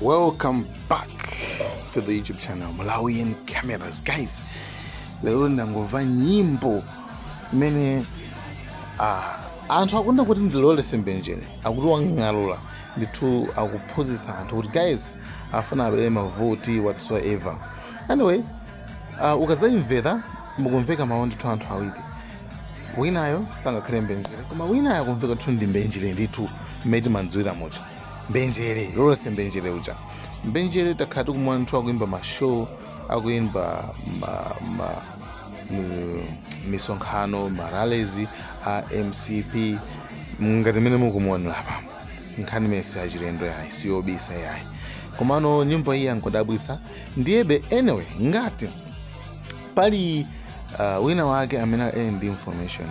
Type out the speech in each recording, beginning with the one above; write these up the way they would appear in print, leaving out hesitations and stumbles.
Welcome back to the YouTube channel Malawian Cameras. Guys, lero ndangomva nyimbo imene anthu akunda kuti ndilolese Mbenjere akuti wang'alula ndithu akuphunzitsa anthu kuti guys afuna abele mavoti whatsoever. Anyway, ukazayimvera mukumveka mawu ndithu anthu awiri, winayo sangakhale Mbenjere koma winayo akumveka kuti ndi Mbenjere ndithu mmene mandziwira mocho. Mbenjere lolese Mbenjere uja Mbenjere takhati kumwana nthu akuimba mashow, akuimba misonkhano, maralezi a MCP ngati mene mukumona apa nkhani mese achilendo yayi siyobisa yayi komano nyimbo iyi yangodabwitsa ndiyebe. Anyway, ngati pali wina wake amene ali ndi information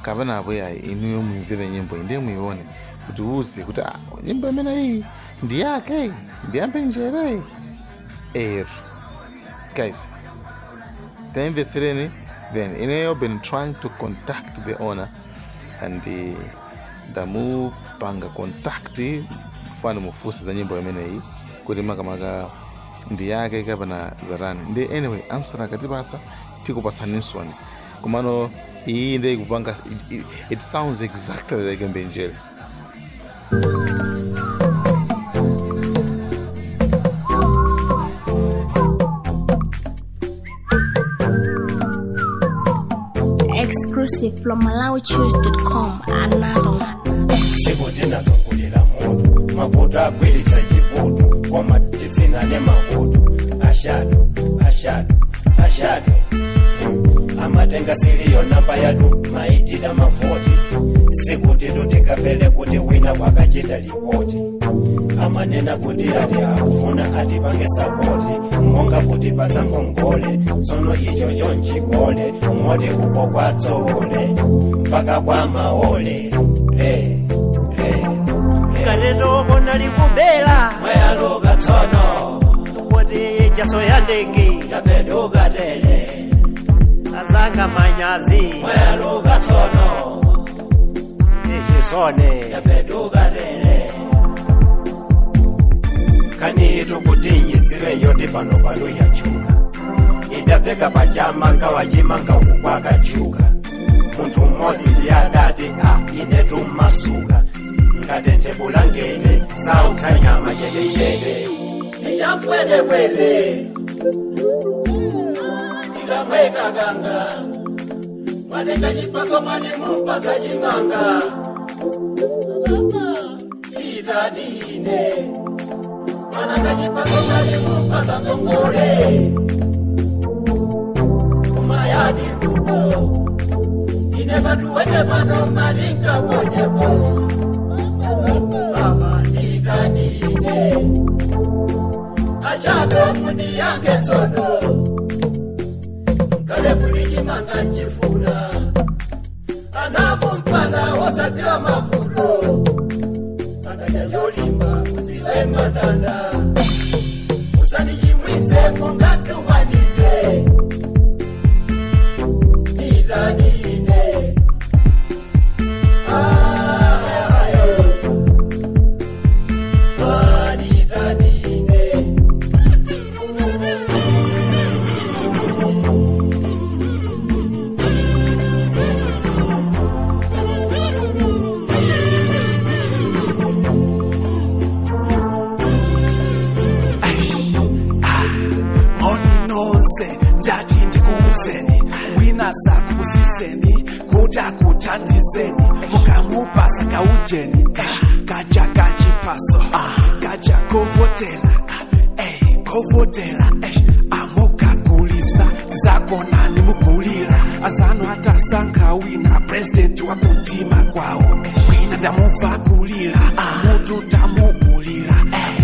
kapena apo yayi inuyo mumvere nyimbo iyi ndiye muione kuti uzi kuti nyimbo imene iyi ndi yake ndi ya Mbenjere. Guys, taimvetsereni. Then I've been trying to contact the owner and the move panga contact fana mufusi za nyimbo imene iyi kuti makamaka ndi yake kapena zarani ndi. Anyway, answer akatipatsa tikupatsaninso komano iyi ndi kupanga it sounds exactly like Mbenjere. Exclusive from MalawiChoose.com. Another one. Sekotena zongolela moto mapoto agweretsa chipoto kwa matitsina ne mapoto ashado amatenga siliyo namba yatu maitira mavoti sekuti totikapele kuti wina wakachita ripoti amanena kuti ati akufuna ati pange sapoti monga kuti patsangongole tsono icho chonchikole moti uko kwatsole mpaka kwa maole kalendo kona likubela mwayaloka tsono kuti jaso ya ndege yapeduka tele azanga manyazi mwayaloka tsono ihisone yapeduka tele kanitu kuti nyidziwe yoti pano yachuka idapfeka pajama ngawachimanga ukwakachuka munthu mmodzi ndiyadati inetu masuka ngatentebula ngene sautha nyama chedechede ichakwedewede ikamweka ganga mwatenga chipaso mwani mumpatsa chimanga itanine mwananga chipaso mwani mumpatsa ngongole kumayadi uko ine vatu wete pano maringa mojevo ashado muni yange tsono kale fuliji manga njifuna anapo mpana wasatiwa mafulo akajajolimba uziwe mandanda usanijimwitse mungatu wanitse nidanine Jati ndikuuzeni wina sakusiseni kutakuthandizeni mukamupasa kaujeni kaja kachipaso kaja kovotela kovotela amukagulisa zakonani mugulira azano hatasankha wina president wakutima kwawo wina tamuvagulira mutu tamugulira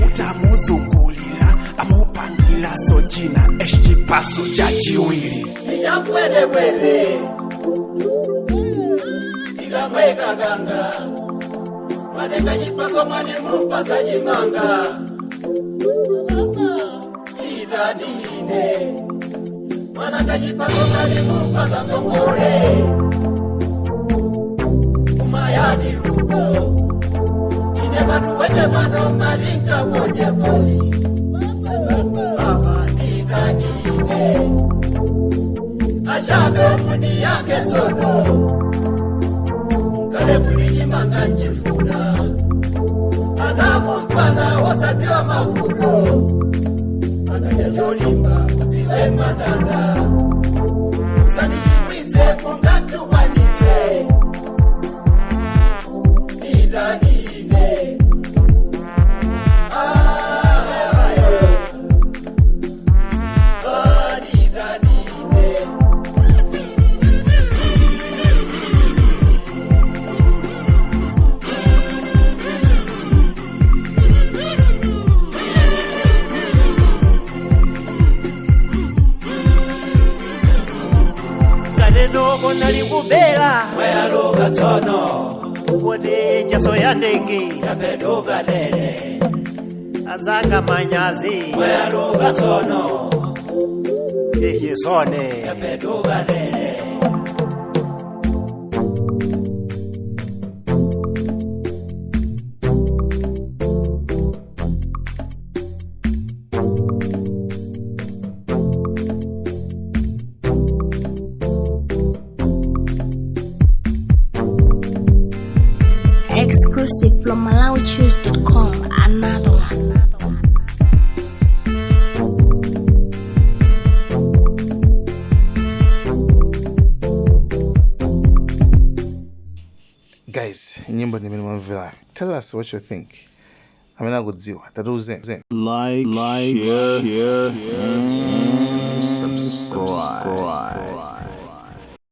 kutamuzungulira amupangila sojina chipaso chachiwiri ichakwedewede ikamweka ganga mwatenga chipaso mwani mumpatsa chimanga itanine mwananga chipaso mwani mumpatsa ngongole kumayadi uko ine watu wete mano maringa mwenye foli amanidadine ashabe muni yake tono kale kuliji mangajifuna anakumpana wasati wa mafuno anajajolimba utiwe madanda usani jimwite mungatu wanite nidadine noko nalikubela wealuga tono kuti jaso ya ndege yapeduka lele azanga manyazi wealuga tono ichisone yapeduka lele Exclusive from MalawiChoose.com. Another one. Guys, nyimbo ni minimum villa. Tell us what you think. Amene akudziwa. Tiuzeni. Like, share, subscribe.